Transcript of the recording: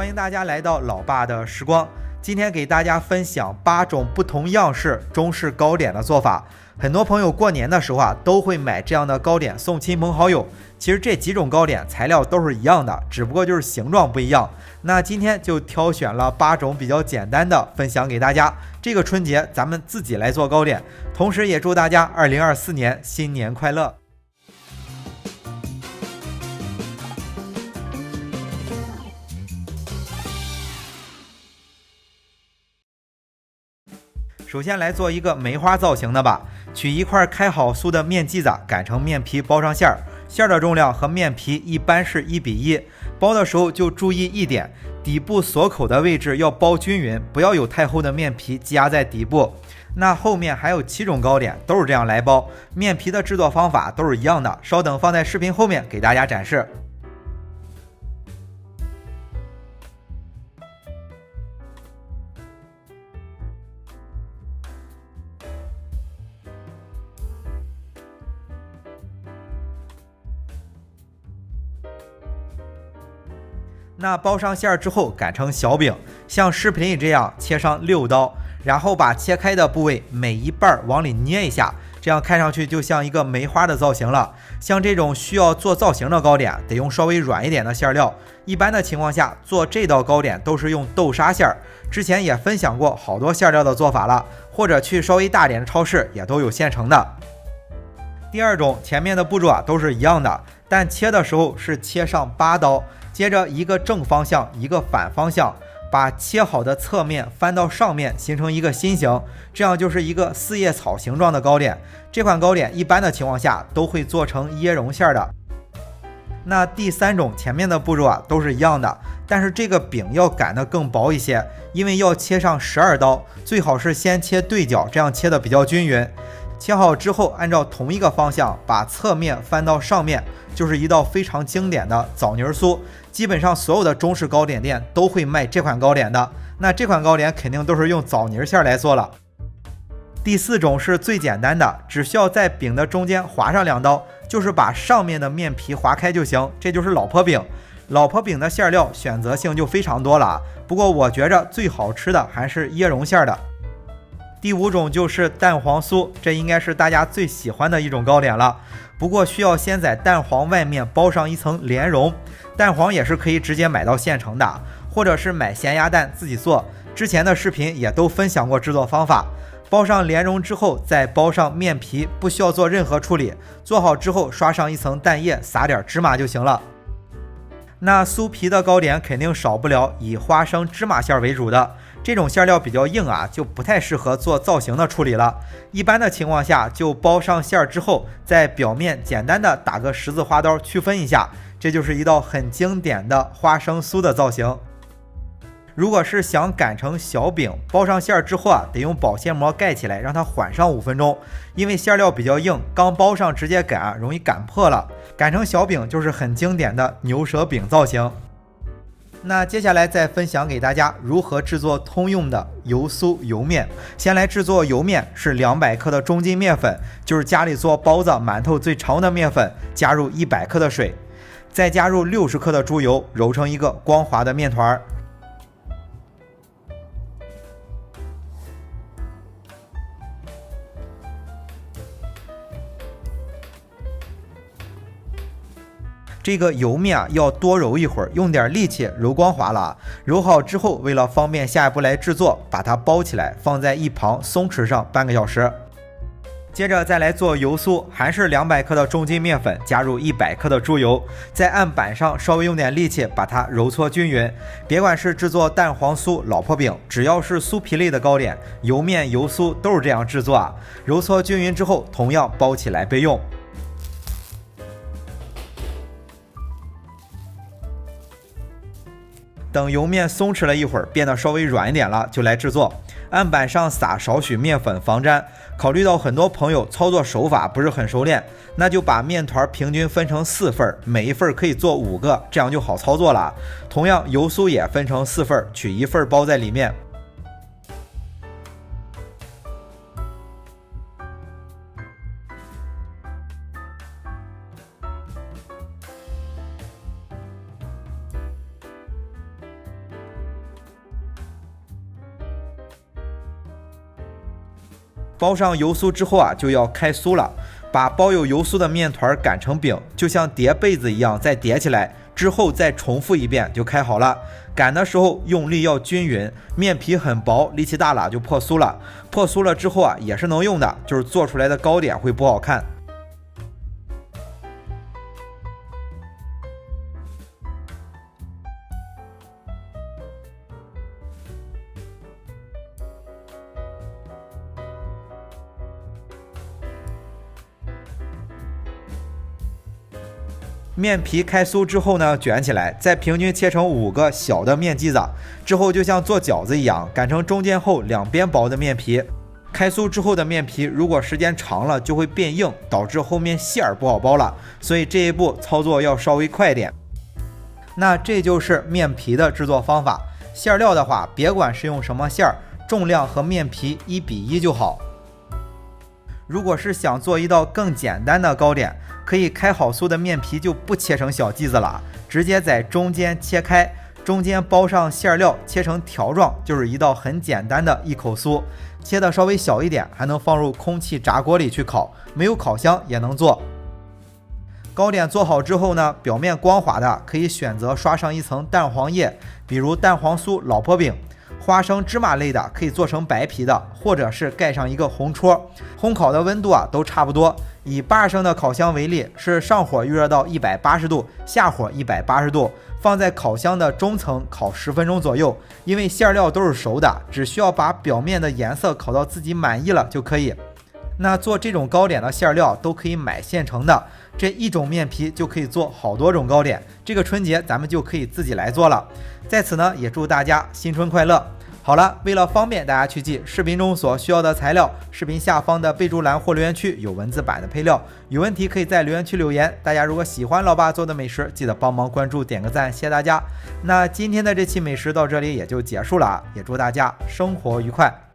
欢迎大家来到老爸的时光。今天给大家分享8种不同样式中式糕点的做法。很多朋友过年的时候都会买这样的糕点送亲朋好友。其实这几种糕点材料都是一样的，只不过就是形状不一样。那今天就挑选了8种比较简单的分享给大家。这个春节咱们自己来做糕点，同时也祝大家2024年新年快乐。首先来做一个梅花造型的吧，取一块开好酥的面剂子，擀成面皮包上馅儿，馅儿的重量和面皮一般是1:1。包的时候就注意一点，底部锁口的位置要包均匀，不要有太厚的面皮积压在底部。那后面还有7种糕点都是这样来包，面皮的制作方法都是一样的，稍等放在视频后面给大家展示。那包上馅儿之后擀成小饼，像视频里这样切上6刀，然后把切开的部位每一半往里捏一下，这样看上去就像一个梅花的造型了。像这种需要做造型的糕点，得用稍微软一点的馅料。一般的情况下做这道糕点都是用豆沙馅儿，之前也分享过好多馅料的做法了，或者去稍微大点的超市也都有现成的。第二种，前面的步骤都是一样的，但切的时候是切上8刀，接着一个正方向一个反方向，把切好的侧面翻到上面，形成一个心形，这样就是一个4叶草形状的糕点。这款糕点一般的情况下都会做成椰蓉馅的。那第3种，前面的步骤都是一样的，但是这个饼要擀得更薄一些，因为要切上12刀，最好是先切对角，这样切的比较均匀。切好之后，按照同一个方向把侧面翻到上面，就是一道非常经典的枣泥酥。基本上所有的中式糕点店都会卖这款糕点的，那这款糕点肯定都是用枣泥馅来做了。第4种是最简单的，只需要在饼的中间划上2刀，就是把上面的面皮划开就行，这就是老婆饼。老婆饼的馅料选择性就非常多了，不过我觉着最好吃的还是椰蓉馅的。第5种就是蛋黄酥，这应该是大家最喜欢的一种糕点了。不过需要先在蛋黄外面包上一层莲蓉，蛋黄也是可以直接买到现成的，或者是买咸鸭蛋自己做。之前的视频也都分享过制作方法。包上莲蓉之后，再包上面皮，不需要做任何处理。做好之后刷上一层蛋液，撒点芝麻就行了。那酥皮的糕点肯定少不了以花生芝麻馅为主的，这种馅料比较硬就不太适合做造型的处理了。一般的情况下就包上馅之后，在表面简单的打个十字花刀区分一下，这就是一道很经典的花生酥的造型。如果是想擀成小饼，包上馅之后得用保鲜膜盖起来，让它缓上5分钟，因为馅料比较硬，刚包上直接擀容易擀破了。擀成小饼就是很经典的牛舌饼造型。那接下来再分享给大家如何制作通用的油酥油面。先来制作油面，是200克的中筋面粉，就是家里做包子馒头最常用的面粉，加入100克的水，再加入60克的猪油，揉成一个光滑的面团。这个油面要多揉一会儿，用点力气揉光滑了。揉好之后，为了方便下一步来制作，把它包起来放在一旁松弛上半个小时。接着再来做油酥，还是200克的中筋面粉，加入100克的猪油，在案板上稍微用点力气把它揉搓均匀。别管是制作蛋黄酥、老婆饼，只要是酥皮类的糕点，油面油酥都是这样制作揉搓均匀之后，同样包起来备用。等油面松弛了一会儿，变得稍微软一点了，就来制作。案板上撒少许面粉防粘。考虑到很多朋友操作手法不是很熟练，那就把面团平均分成4份，每一份可以做5个，这样就好操作了。同样，油酥也分成4份，取1份包在里面。包上油酥之后啊，就要开酥了。把包有油酥的面团擀成饼，就像叠被子一样再叠起来，之后再重复一遍就开好了。擀的时候用力要均匀，面皮很薄，力气大了就破酥了。破酥了之后啊，也是能用的，就是做出来的糕点会不好看。面皮开酥之后呢，卷起来，再平均切成5个小的面剂子，之后就像做饺子一样，擀成中间厚、两边薄的面皮。开酥之后的面皮，如果时间长了就会变硬，导致后面馅儿不好包了，所以这一步操作要稍微快一点。那这就是面皮的制作方法。馅料的话，别管是用什么馅儿，重量和面皮1比1就好。如果是想做一道更简单的糕点，可以开好酥的面皮就不切成小剂子了，直接在中间切开，中间包上馅料，切成条状，就是一道很简单的一口酥。切的稍微小一点，还能放入空气炸锅里去烤，没有烤箱也能做。糕点做好之后呢，表面光滑的可以选择刷上一层蛋黄液，比如蛋黄酥、老婆饼。花生芝麻类的可以做成白皮的，或者是盖上一个红戳。烘烤的温度啊都差不多。以80升的烤箱为例，是上火预热到180度，下火180度，放在烤箱的中层烤10分钟左右。因为馅料都是熟的，只需要把表面的颜色烤到自己满意了就可以。那做这种糕点的馅料都可以买现成的，这一种面皮就可以做好多种糕点。这个春节咱们就可以自己来做了。在此呢，也祝大家新春快乐。好了，为了方便大家去记视频中所需要的材料，视频下方的备注栏或留言区有文字版的配料，有问题可以在留言区留言。大家如果喜欢老爸做的美食，记得帮忙关注点个赞，谢谢大家。那今天的这期美食到这里也就结束了，也祝大家生活愉快。